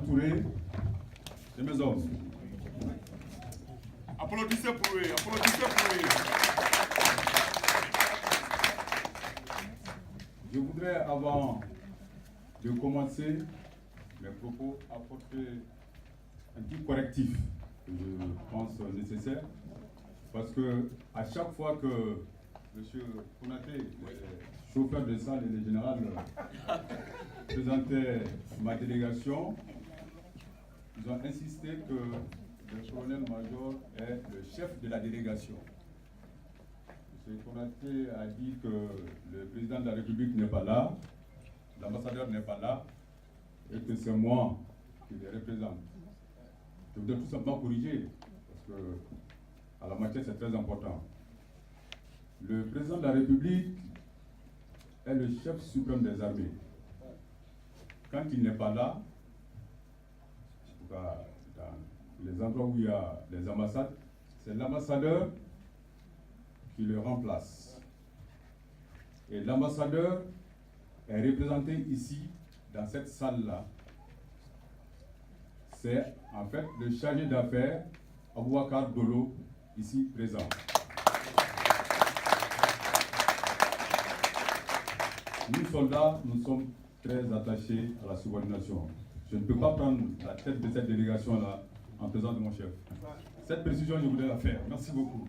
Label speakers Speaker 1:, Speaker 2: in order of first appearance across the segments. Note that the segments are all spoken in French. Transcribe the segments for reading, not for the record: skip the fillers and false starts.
Speaker 1: entouré de mes hommes.
Speaker 2: Applaudissez pour eux, applaudissez pour eux.
Speaker 1: Je voudrais, avant de commencer mes propos, apporter un petit correctif que je pense nécessaire. Parce que à chaque fois que M. Konaté, le chauffeur de salle et le général, présentait ma délégation, ils ont insisté que le colonel-major est le chef de la délégation. M. Konaté a dit que le président de la République n'est pas là, l'ambassadeur n'est pas là, et que c'est moi qui les représente. Je voudrais tout simplement corriger, parce que à la matière c'est très important. Le président de la République est le chef suprême des armées. Quand il n'est pas là, en tout cas dans les endroits où il y a les ambassades, c'est l'ambassadeur qui le remplace. Et l'ambassadeur est représenté ici, dans cette salle-là. C'est en fait le chargé d'affaires, Aboubacar Dolo, ici présent. Nous, soldats, nous sommes très attachés à la subordination. Je ne peux pas prendre la tête de cette délégation-là en présence de mon chef. Cette précision, je voulais la faire. Merci beaucoup.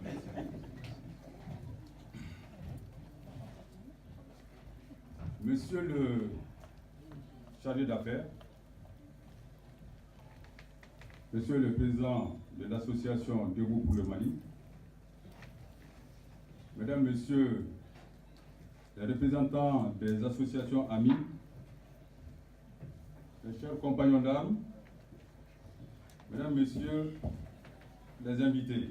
Speaker 1: Monsieur le chargé d'affaires, Monsieur le président de l'association Debout pour le Mali, Mesdames, Messieurs les représentants des associations amies, les chers compagnons d'armes, Mesdames, Messieurs les invités,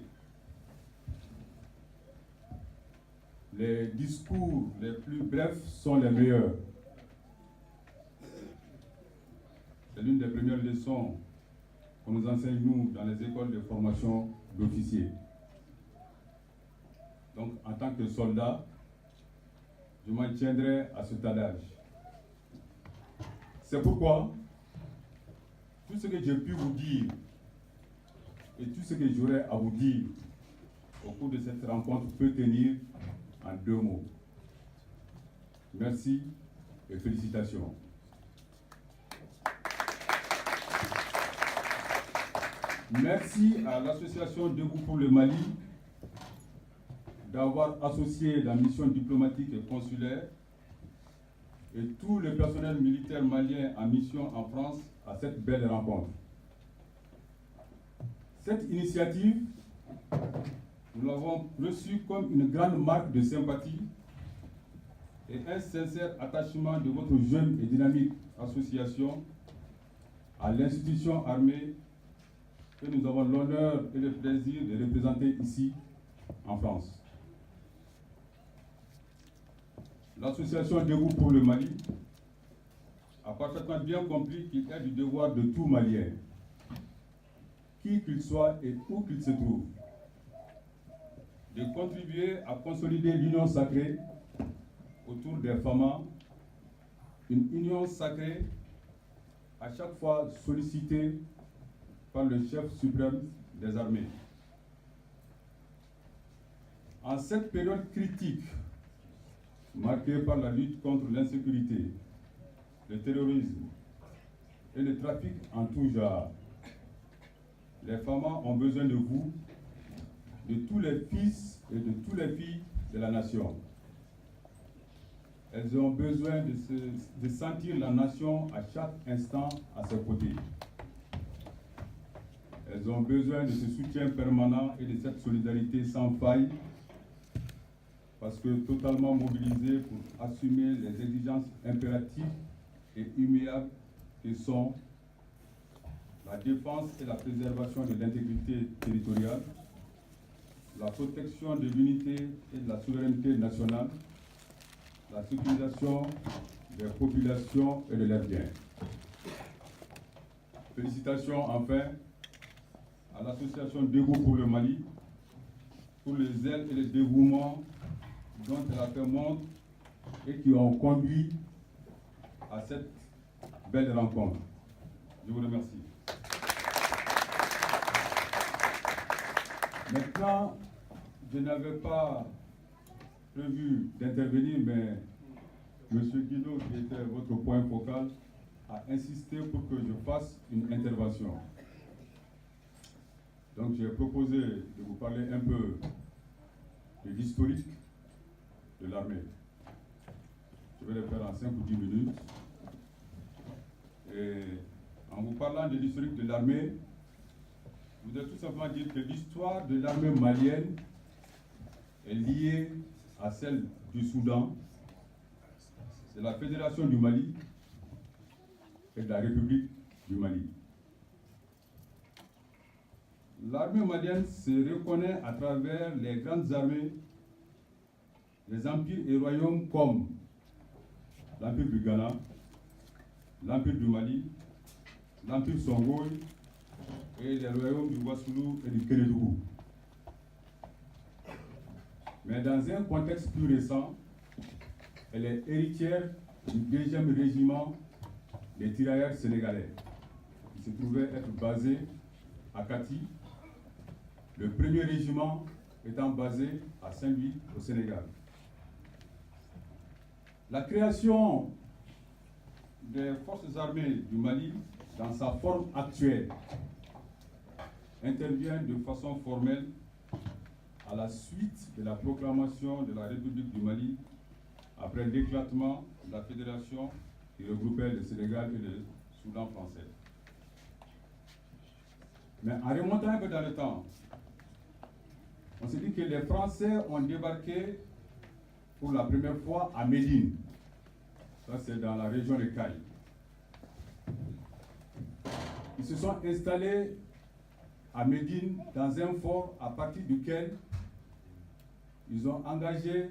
Speaker 1: les discours les plus brefs sont les meilleurs. C'est l'une des premières leçons qu'on nous enseigne, nous, dans les écoles de formation d'officiers. Donc, en tant que soldat, je m'en tiendrai à cet adage. C'est pourquoi, tout ce que j'ai pu vous dire et tout ce que j'aurai à vous dire au cours de cette rencontre peut tenir en 2 mots. Merci et félicitations. Merci à l'association Debout pour le Mali d'avoir associé la mission diplomatique et consulaire et tout le personnel militaire malien en mission en France à cette belle rencontre. Cette initiative, nous l'avons reçue comme une grande marque de sympathie et un sincère attachement de votre jeune et dynamique association à l'institution armée que nous avons l'honneur et le plaisir de représenter ici en France. L'association Debout pour le Mali a parfaitement bien compris qu'il est du devoir de tout Malien, qui qu'il soit et où qu'il se trouve, de contribuer à consolider l'union sacrée autour des FAMA, une union sacrée à chaque fois sollicitée par le chef suprême des armées. En cette période critique, marquée par la lutte contre l'insécurité, le terrorisme et le trafic en tout genre, les femmes ont besoin de vous, de tous les fils et de toutes les filles de la nation. Elles ont besoin de sentir la nation à chaque instant à ses côtés. Elles ont besoin de ce soutien permanent et de cette solidarité sans faille, parce que totalement mobilisées pour assumer les exigences impératives et immuables que sont la défense et la préservation de l'intégrité territoriale, la protection de l'unité et de la souveraineté nationale, la sécurisation des populations et de leurs biens. Félicitations enfin à l'association Debout pour le Mali pour le zèle et le dévouement dont elle a fait montre et qui ont conduit à cette belle rencontre. Je vous remercie. Maintenant, je n'avais pas prévu d'intervenir, mais M. Guido, qui était votre point focal, a insisté pour que je fasse une intervention. Donc j'ai proposé de vous parler un peu de l'historique de l'armée. Je vais le faire en 5 ou 10 minutes. Et en vous parlant de l'historique de l'armée, je voudrais tout simplement dire que l'histoire de l'armée malienne est liée à celle du Soudan, de la Fédération du Mali et de la République du Mali. L'armée malienne se reconnaît à travers les grandes armées, les empires et royaumes comme l'Empire du Ghana, l'Empire du Mali, l'Empire Songhol et les royaumes du Wassoulou et du Kérédougou. Mais dans un contexte plus récent, elle est héritière du 2e régiment des tirailleurs sénégalais, qui se trouvait être basé à Kati, le 1er régiment étant basé à Saint-Louis au Sénégal. La création des forces armées du Mali, dans sa forme actuelle, intervient de façon formelle à la suite de la proclamation de la République du Mali après l'éclatement de la fédération qui regroupait le Sénégal et le Soudan français. Mais en remontant un peu dans le temps, on s'est dit que les Français ont débarqué pour la première fois à Médine. Ça, c'est dans la région de Caille. Ils se sont installés à Médine dans un fort à partir duquel ils ont engagé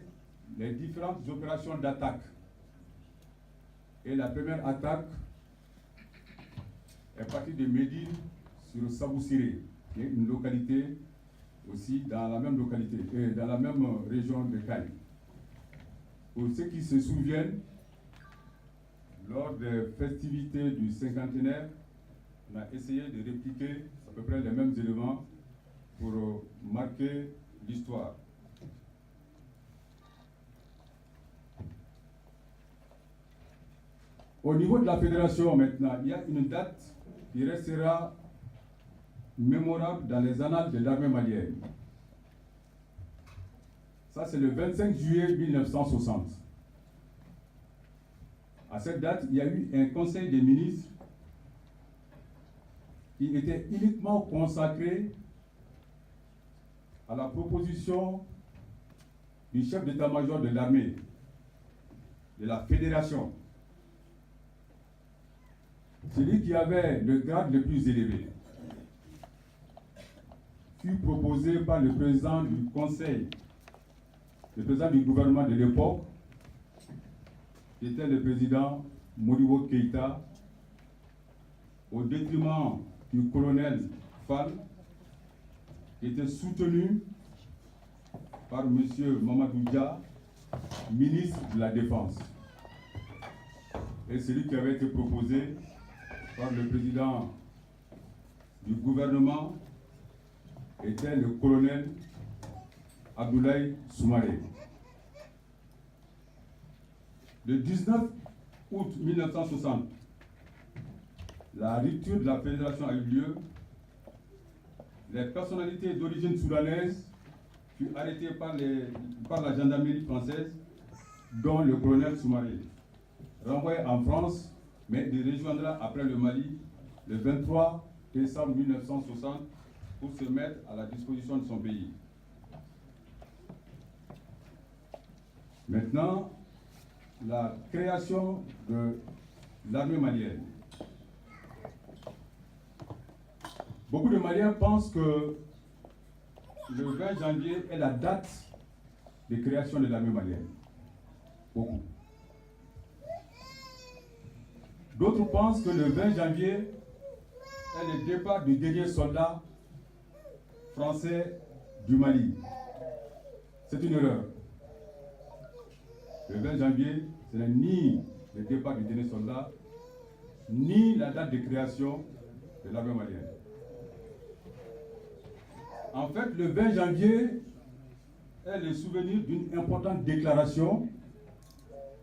Speaker 1: les différentes opérations d'attaque. Et la première attaque est partie de Médine sur Saboussiré, qui est une localité aussi dans la même localité, dans la même région de Caille. Pour ceux qui se souviennent, lors des festivités du cinquantenaire, on a essayé de répliquer à peu près les mêmes éléments pour marquer l'histoire. Au niveau de la fédération maintenant, il y a une date qui restera mémorable dans les annales de l'armée malienne. Ça, c'est le 25 juillet 1960. À cette date, il y a eu un conseil des ministres qui était uniquement consacré à la proposition du chef d'état-major de l'armée, de la fédération, celui qui avait le grade le plus élevé, fut proposé par le président du conseil, le président du gouvernement de l'époque, qui était le président Modibo Keïta, au détriment du colonel Fall, qui était soutenu par M. Mamadou Dia, ministre de la Défense. Et celui qui avait été proposé par le président du gouvernement était le colonel Abdoulaye Soumaré. Le 19 août 1960, la rupture de la fédération a eu lieu. Les personnalités d'origine soudanaise furent arrêtées par la gendarmerie française, dont le colonel Soumaré, renvoyé en France, mais il rejoindra après le Mali le 23 décembre 1960 pour se mettre à la disposition de son pays. Maintenant, la création de l'armée malienne. Beaucoup de Maliens pensent que le 20 janvier est la date de création de l'armée malienne. Beaucoup. D'autres pensent que le 20 janvier est le départ du dernier soldat français du Mali. C'est une erreur. Le 20 janvier, ce n'est ni le départ du dernier soldat, ni la date de création de l'armée malienne. En fait, le 20 janvier est le souvenir d'une importante déclaration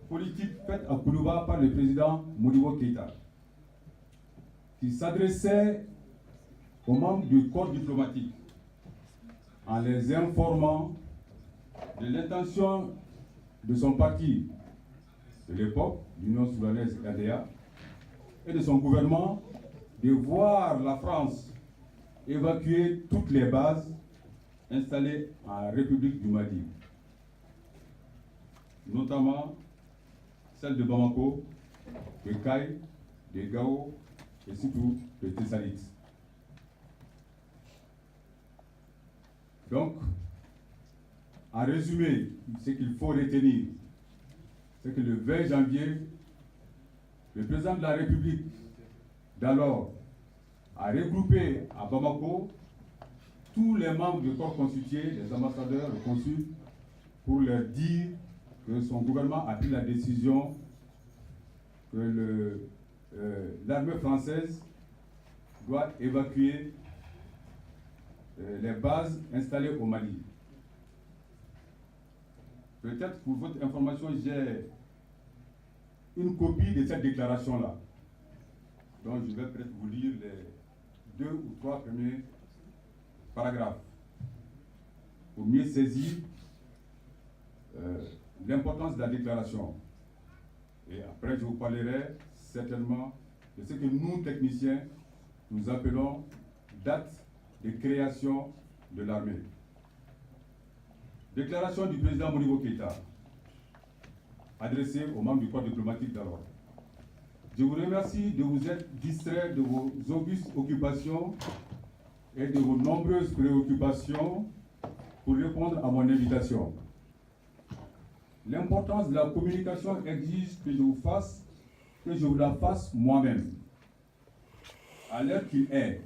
Speaker 1: politique faite à Koulouba par le président Modibo Keïta, qui s'adressait aux membres du corps diplomatique en les informant de l'intention de son parti de l'époque, l'Union souveraine RDA, et de son gouvernement de voir la France évacuer toutes les bases installées en République du Mali, notamment celles de Bamako, de Kay, de Gao et surtout de Tessalit. Donc, en résumé, ce qu'il faut retenir, c'est que le 20 janvier, le président de la République d'alors a regroupé à Bamako tous les membres du corps constitué, les ambassadeurs, les consuls, pour leur dire que son gouvernement a pris la décision que l'armée française doit évacuer les bases installées au Mali. Peut-être pour votre information, j'ai une copie de cette déclaration-là. Donc je vais peut-être vous lire les 2 ou 3 premiers paragraphes pour mieux saisir l'importance de la déclaration. Et après, je vous parlerai certainement de ce que nous, techniciens, nous appelons date de création de l'armée. Déclaration du président Modibo Keïta, adressée aux membres du corps diplomatique d'alors. Je vous remercie de vous être distraits de vos augustes occupations et de vos nombreuses préoccupations pour répondre à mon invitation. L'importance de la communication exige que je vous la fasse moi-même. À l'heure qu'il est,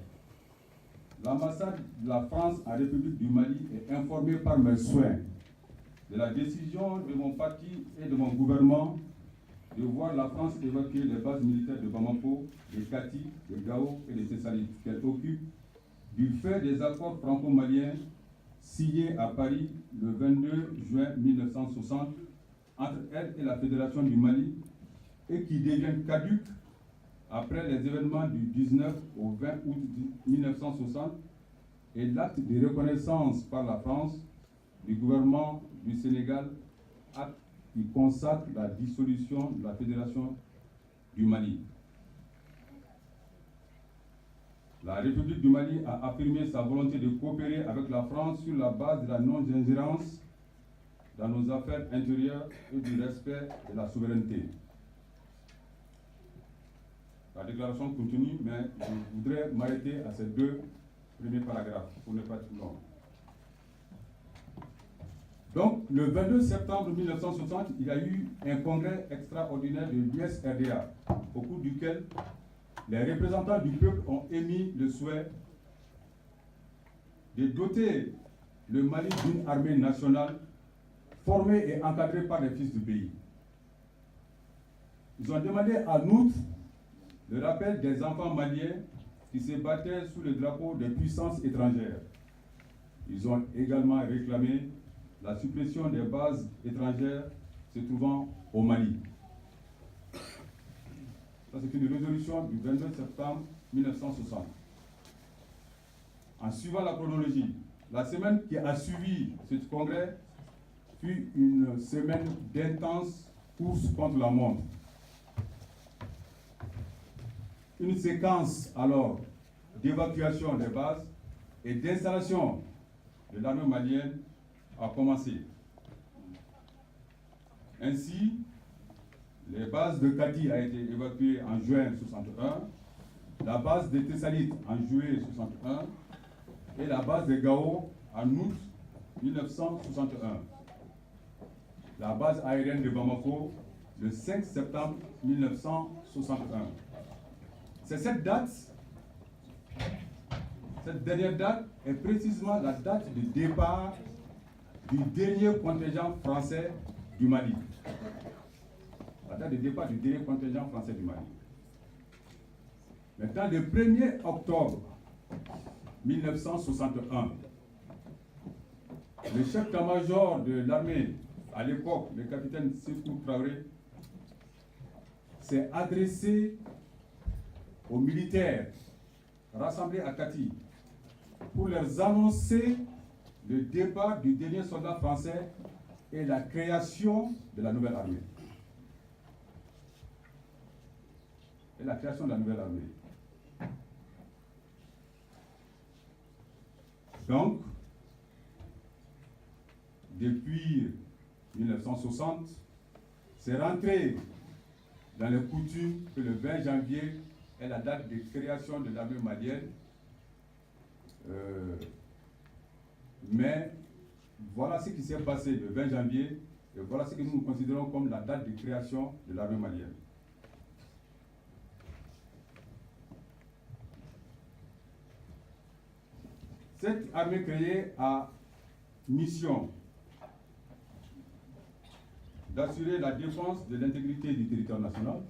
Speaker 1: l'ambassade de la France en République du Mali est informée par mes soins de la décision de mon parti et de mon gouvernement de voir la France évacuer les bases militaires de Bamako, de Kati, de Gao et de Tessalit qu'elle occupe du fait des accords franco-maliens signés à Paris le 22 juin 1960 entre elle et la Fédération du Mali et qui deviennent caduques après les événements du 19 au 20 août 1960 et l'acte de reconnaissance par la France du gouvernement du Sénégal, acte qui consacre la dissolution de la Fédération du Mali. La République du Mali a affirmé sa volonté de coopérer avec la France sur la base de la non-ingérence dans nos affaires intérieures et du respect de la souveraineté. La déclaration continue, mais je voudrais m'arrêter à ces 2 premiers paragraphes pour ne pas être long. Donc, le 22 septembre 1960, il y a eu un congrès extraordinaire de l'USRDA, au cours duquel les représentants du peuple ont émis le souhait de doter le Mali d'une armée nationale formée et encadrée par les fils du pays. Ils ont demandé en outre le rappel des enfants maliens qui se battaient sous le drapeau des puissances étrangères. Ils ont également réclamé la suppression des bases étrangères se trouvant au Mali. Ça, c'est une résolution du 22 septembre 1960. En suivant la chronologie, la semaine qui a suivi ce congrès fut une semaine d'intense course contre la montre. Une séquence alors d'évacuation des bases et d'installation de l'armée malienne a commencé. Ainsi, les bases de Kati a été évacuée en juin 61, la base de Tessalit en juillet 61 et la base de Gao en août 1961. La base aérienne de Bamako le 5 septembre 1961. C'est cette dernière date est précisément la date de départ du dernier contingent français du Mali. La date de départ du dernier contingent français du Mali. Maintenant, le 1er octobre 1961, le chef d'état-major de l'armée, à l'époque, le capitaine Sékou Traoré, s'est adressé aux militaires rassemblés à Kati pour leur annoncer le départ du dernier soldat français et la création de la nouvelle armée. Donc, depuis 1960, c'est rentré dans les coutumes que le 20 janvier est la date de création de l'armée malienne. Mais voilà ce qui s'est passé le 20 janvier et voilà ce que nous considérons comme la date de création de l'armée malienne. Cette armée créée a mission d'assurer la défense de l'intégrité du territoire national,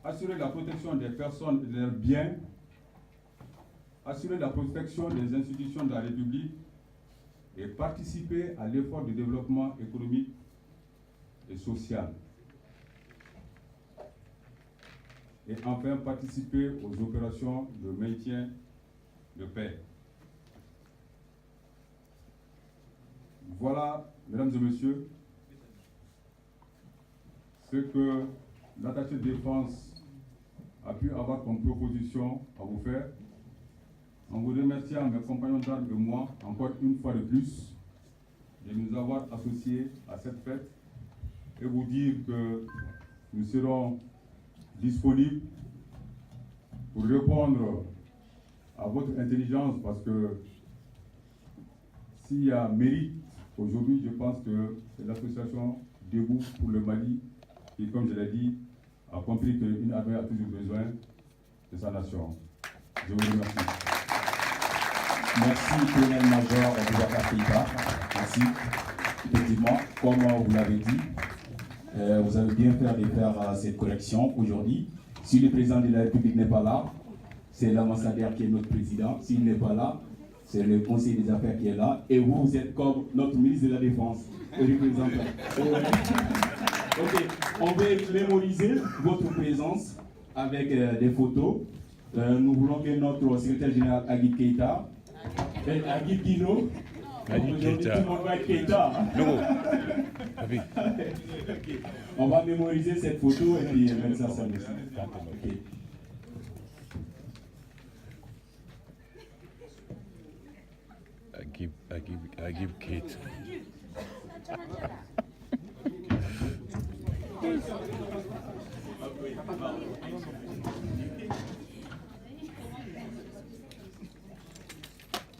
Speaker 1: assurer la protection des personnes et de leurs biens, assurer la protection des institutions de la République et participer à l'effort de développement économique et social. Et enfin, participer aux opérations de maintien de paix. Voilà, mesdames et messieurs, ce que l'attaché de défense a pu avoir comme proposition à vous faire. En vous remerciant, mes compagnons d'armes et moi, encore une fois de plus, de nous avoir associés à cette fête et vous dire que nous serons disponibles pour répondre à votre intelligence parce que s'il y a mérite aujourd'hui, je pense que c'est l'association Debout pour le Mali qui, comme je l'ai dit, a compris qu'une armée a toujours besoin de sa nation. Je vous remercie.
Speaker 3: Merci, colonel-major Boubacar Keïta. Merci. Effectivement, comme vous l'avez dit, vous avez bien fait de faire cette correction aujourd'hui. Si le président de la République n'est pas là, c'est l'ambassadeur qui est notre président. S'il n'est pas là, c'est le conseil des affaires qui est là. Et vous, vous êtes comme notre ministre de la Défense, représentant. Ok, on va mémoriser votre présence avec des photos. Nous voulons que notre secrétaire général Agib Keïta, Agib Guino,
Speaker 4: Agib Keïta.
Speaker 3: Tout le monde va être Keïta. Okay. On va mémoriser cette photo et puis mettre ça sur le site. Okay.
Speaker 4: Agib Keïta.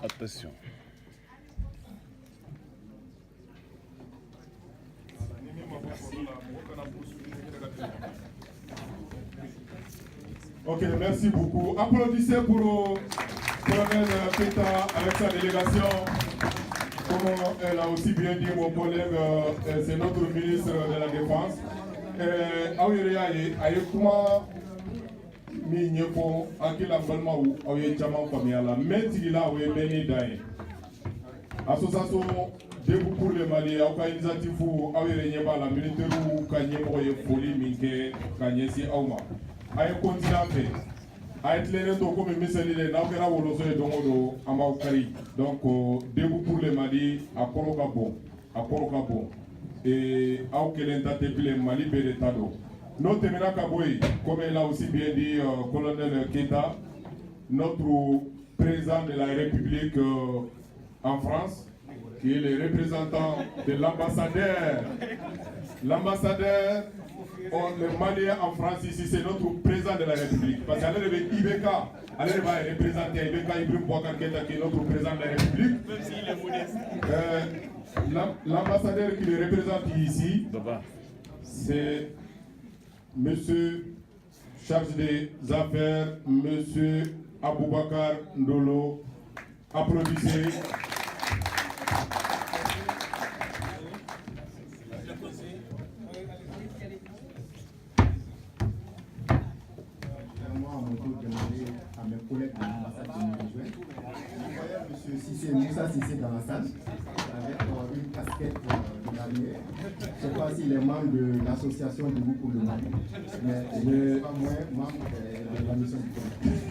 Speaker 4: Attention.
Speaker 2: Ok, merci beaucoup. Applaudissez pour le colonel Keïta avec sa délégation. Comme elle a aussi bien dit mon collègue, c'est notre ministre de la Défense. Ayekuma mi nyefo akila balma ou aye chama famia la metigila ou beni dai. Association Debout pour le Mali, aucun initiative ou aye nyeba la militaire ou kanye moye folie minke kanye si auma. Aye continue à faire. Aye tlene to comme miseli le na kera woloso e dongodo ama kari. Donc Debout pour le Mali a koroka bon. Et au Kelenta Tepile Mali Beretado. Notre Temena Kaboui, comme elle a aussi bien dit, colonel Keïta, notre président de la République en France, qui est le représentant de l'ambassadeur. L'ambassadeur, le Malien en France ici, c'est notre président de la République. Parce qu'elle est Ibeka, elle va représenter Ibeka Ibrahim Boubacar Keïta, qui est notre président de la République. Même s'il est modeste. L'ambassadeur qui le représente ici, c'est monsieur chargé des affaires, monsieur Aboubakar Ndolo. Applaudissez.
Speaker 5: M. Cissé, Moussa Cissé dans la salle, avec une casquette de l'armée. Je ne sais pas s'il est membre de l'association Debout pour le Mali, mais je ne suis pas moins membre de la mission diplomatique.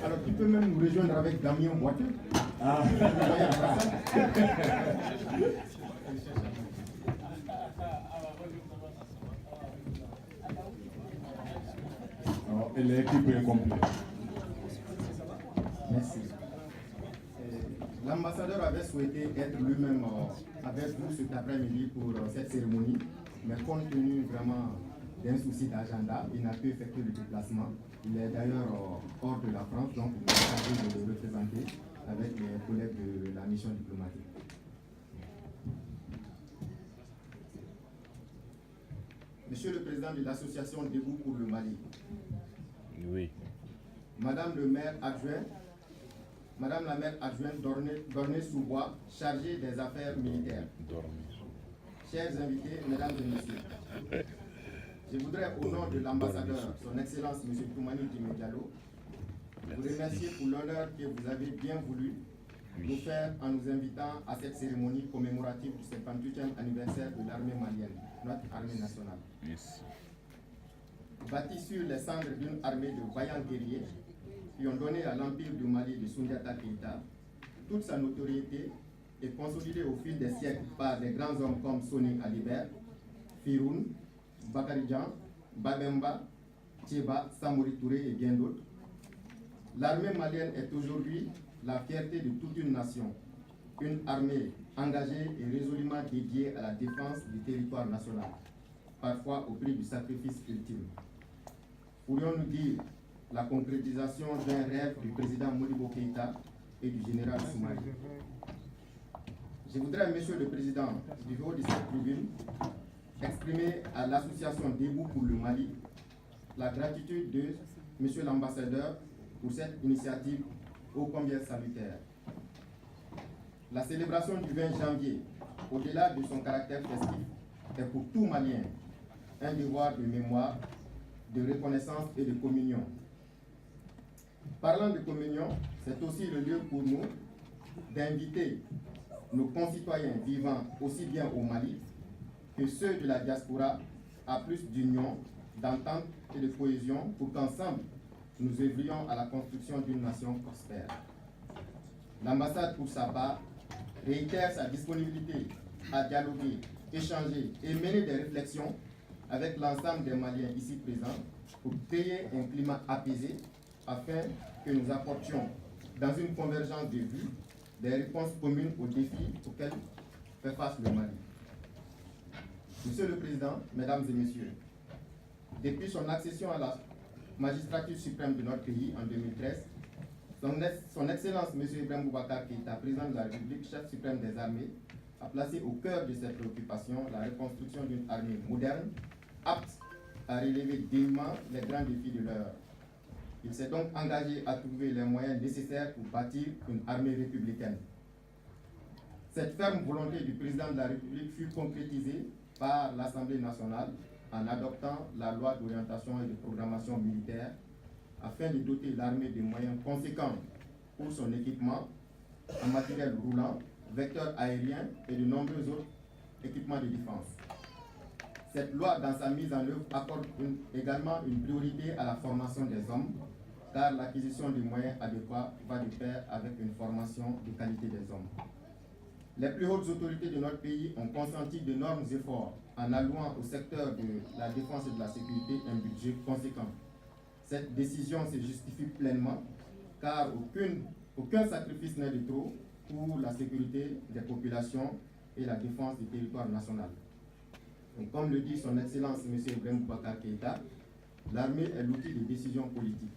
Speaker 5: Alors tu peux même nous rejoindre avec Damien Boiteux. Ah.
Speaker 2: Et l'équipe est complète.
Speaker 5: Merci. L'ambassadeur avait souhaité être lui-même avec vous cet après-midi pour cette cérémonie, mais compte tenu vraiment d'un souci d'agenda, il n'a pu effectuer le déplacement. Il est d'ailleurs hors de la France, donc il est chargé de le représenter avec les collègues de la mission diplomatique. Monsieur le Président de l'Association Debout pour le Mali.
Speaker 4: Oui.
Speaker 5: Madame le maire adjoint, Madame la maire adjointe Dornay-sous-Bois, chargée des affaires militaires. Chers invités, mesdames et messieurs, je voudrais au nom de l'ambassadeur, son Excellence M. Toumani Djimé Diallo, vous remercier pour l'honneur que vous avez bien voulu nous faire en nous invitant à cette cérémonie commémorative du 58e anniversaire de l'armée malienne, notre armée nationale.
Speaker 4: Yes.
Speaker 5: Bâtie sur les cendres d'une armée de vaillants guerriers qui ont donné à l'Empire du Mali de Soundiata Keïta toute sa notoriété et consolidée au fil des siècles par des grands hommes comme Soni Alibert, Firoun, Bakary Dian, Babemba, Tcheba, Samori Touré et bien d'autres. L'armée malienne est aujourd'hui la fierté de toute une nation, une armée engagée et résolument dédiée à la défense du territoire national, parfois au prix du sacrifice ultime. Pourrions-nous dire la concrétisation d'un rêve du président Modibo Keïta et du général Soumari. Je voudrais, Monsieur le Président, du haut de cette tribune, exprimer à l'association Debout pour le Mali la gratitude de Monsieur l'ambassadeur pour cette initiative ô combien salutaire. La célébration du 20 janvier, au-delà de son caractère festif, est pour tout Malien un devoir de mémoire, de reconnaissance et de communion. Parlant de communion, c'est aussi le lieu pour nous d'inviter nos concitoyens vivant aussi bien au Mali que ceux de la diaspora à plus d'union, d'entente et de cohésion pour qu'ensemble nous œuvrions à la construction d'une nation prospère. L'ambassade, pour sa part, réitère sa disponibilité à dialoguer, échanger et mener des réflexions avec l'ensemble des Maliens ici présents pour créer un climat apaisé afin que nous apportions, dans une convergence de vues, des réponses communes aux défis auxquels fait face le Mali. Monsieur le Président, Mesdames et Messieurs, depuis son accession à la magistrature suprême de notre pays en 2013, son Excellence M. Ibrahim Boubacar Keïta, président de la République, chef suprême des armées, a placé au cœur de cette préoccupation la reconstruction d'une armée moderne, apte à relever dignement les grands défis de l'heure. Il s'est donc engagé à trouver les moyens nécessaires pour bâtir une armée républicaine. Cette ferme volonté du président de la République fut concrétisée par l'Assemblée nationale en adoptant la loi d'orientation et de programmation militaire afin de doter l'armée de moyens conséquents pour son équipement en matériel roulant, vecteurs aériens et de nombreux autres équipements de défense. Cette loi, dans sa mise en œuvre, accorde également une priorité à la formation des hommes, car l'acquisition des moyens adéquats va de pair avec une formation de qualité des hommes. Les plus hautes autorités de notre pays ont consenti d'énormes efforts en allouant au secteur de la défense et de la sécurité un budget conséquent. Cette décision se justifie pleinement, car aucun sacrifice n'est de trop pour la sécurité des populations et la défense du territoire national. Donc, comme le dit son Excellence M. Ibrahim Boubacar Keïta, l'armée est l'outil de décision politique,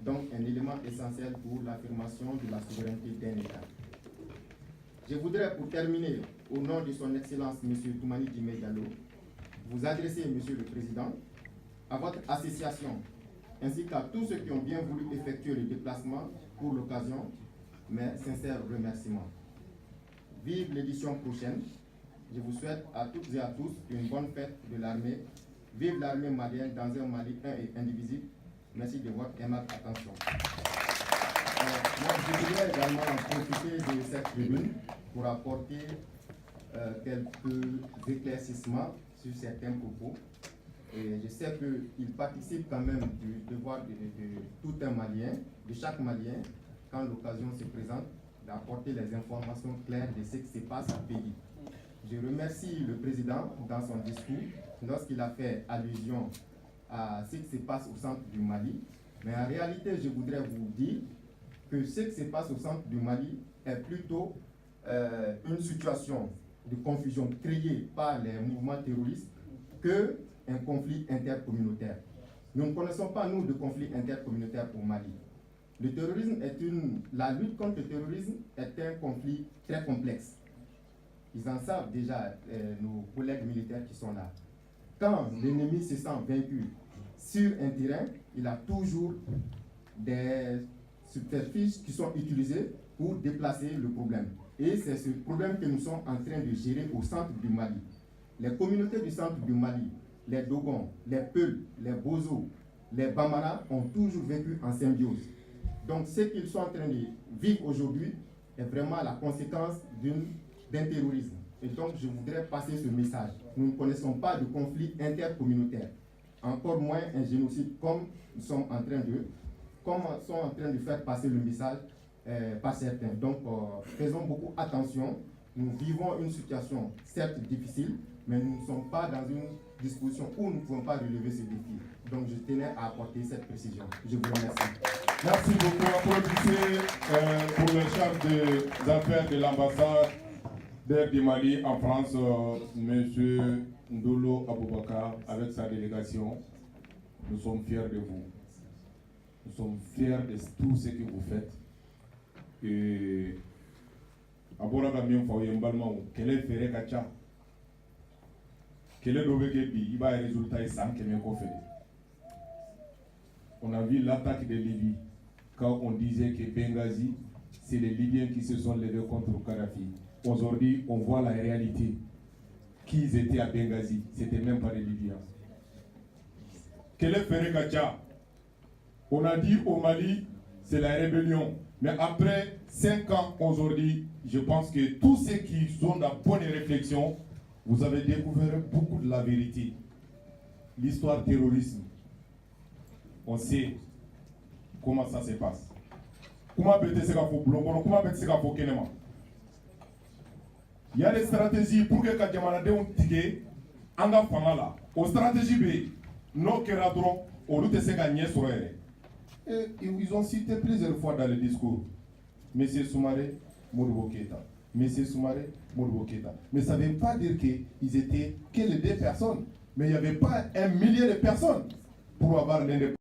Speaker 5: donc un élément essentiel pour l'affirmation de la souveraineté d'un État. Je voudrais, pour terminer, au nom de son Excellence M. Toumani Djimé Diallo, vous adresser, Monsieur le Président, à votre association, ainsi qu'à tous ceux qui ont bien voulu effectuer le déplacement pour l'occasion, mes sincères remerciements. Vive l'édition prochaine. Je vous souhaite à toutes et à tous une bonne fête de l'armée. Vive l'armée malienne dans un Mali un et indivisible. Merci de votre aimable attention. Moi, je voudrais également profiter de cette tribune pour apporter quelques éclaircissements sur certains propos. Et je sais qu'il participe quand même du devoir de tout un Malien, de chaque Malien, quand l'occasion se présente, d'apporter les informations claires de ce qui se passe au pays. Je remercie le président dans son discours lorsqu'il a fait allusion à ce qui se passe au centre du Mali. Mais en réalité, je voudrais vous dire que ce qui se passe au centre du Mali est plutôt une situation de confusion créée par les mouvements terroristes qu'un conflit intercommunautaire. Nous ne connaissons pas, nous, de conflit intercommunautaire au Mali. Le terrorisme la lutte contre le terrorisme est un conflit très complexe. Ils en savent déjà, nos collègues militaires qui sont là. Quand l'ennemi se sent vaincu sur un terrain, il a toujours des subterfuges qui sont utilisés pour déplacer le problème. Et c'est ce problème que nous sommes en train de gérer au centre du Mali. Les communautés du centre du Mali, les Dogons, les Peuls, les Bozo, les Bamara ont toujours vécu en symbiose. Donc ce qu'ils sont en train de vivre aujourd'hui est vraiment la conséquence d'un terrorisme. Et donc je voudrais passer ce message. Nous ne connaissons pas de conflit intercommunautaire, encore moins un génocide comme nous sommes en train de faire passer le message par certains. Donc faisons beaucoup attention. Nous vivons une situation certes difficile, mais nous ne sommes pas dans une disposition où nous ne pouvons pas relever ce défi. Donc je tenais à apporter cette précision. Je vous remercie.
Speaker 2: Merci beaucoup. Applaudissez pour le chef des affaires de l'ambassade du Mali en France, M. Ndolo Aboubakar, avec sa délégation. Nous sommes fiers de vous. Nous sommes fiers de tout ce que vous faites. Et Aboraga Mionfaouye Mbalmaou, quel est Ferre Kacha? Quel est le il va y résultat sans que on a vu l'attaque de Libye quand on disait que Benghazi, c'est les Libyens qui se sont levés contre Kadhafi. Aujourd'hui, on voit la réalité. Qui étaient à Benghazi, c'était même pas les Libyens. Quel est Ferre Kacha? On a dit au Mali, c'est la rébellion. Mais après 5 ans aujourd'hui, je pense que tous ceux qui ont la bonne réflexion, vous avez découvert beaucoup de la vérité. L'histoire terrorisme, on sait comment ça se passe. Comment peut-être il y a des stratégies pour que Kadjamanadeon tige, anga fangala. Aux stratégies B, no keradron, au route se gagner sur elle. Et ils ont cité plusieurs fois dans le discours. Monsieur Soumaré, Modibo Keïta. Monsieur Soumaré, Modibo Keïta. Mais ça ne veut pas dire qu'ils étaient que les 2 personnes. Mais il n'y avait pas 1 millier de personnes pour avoir l'indépendance.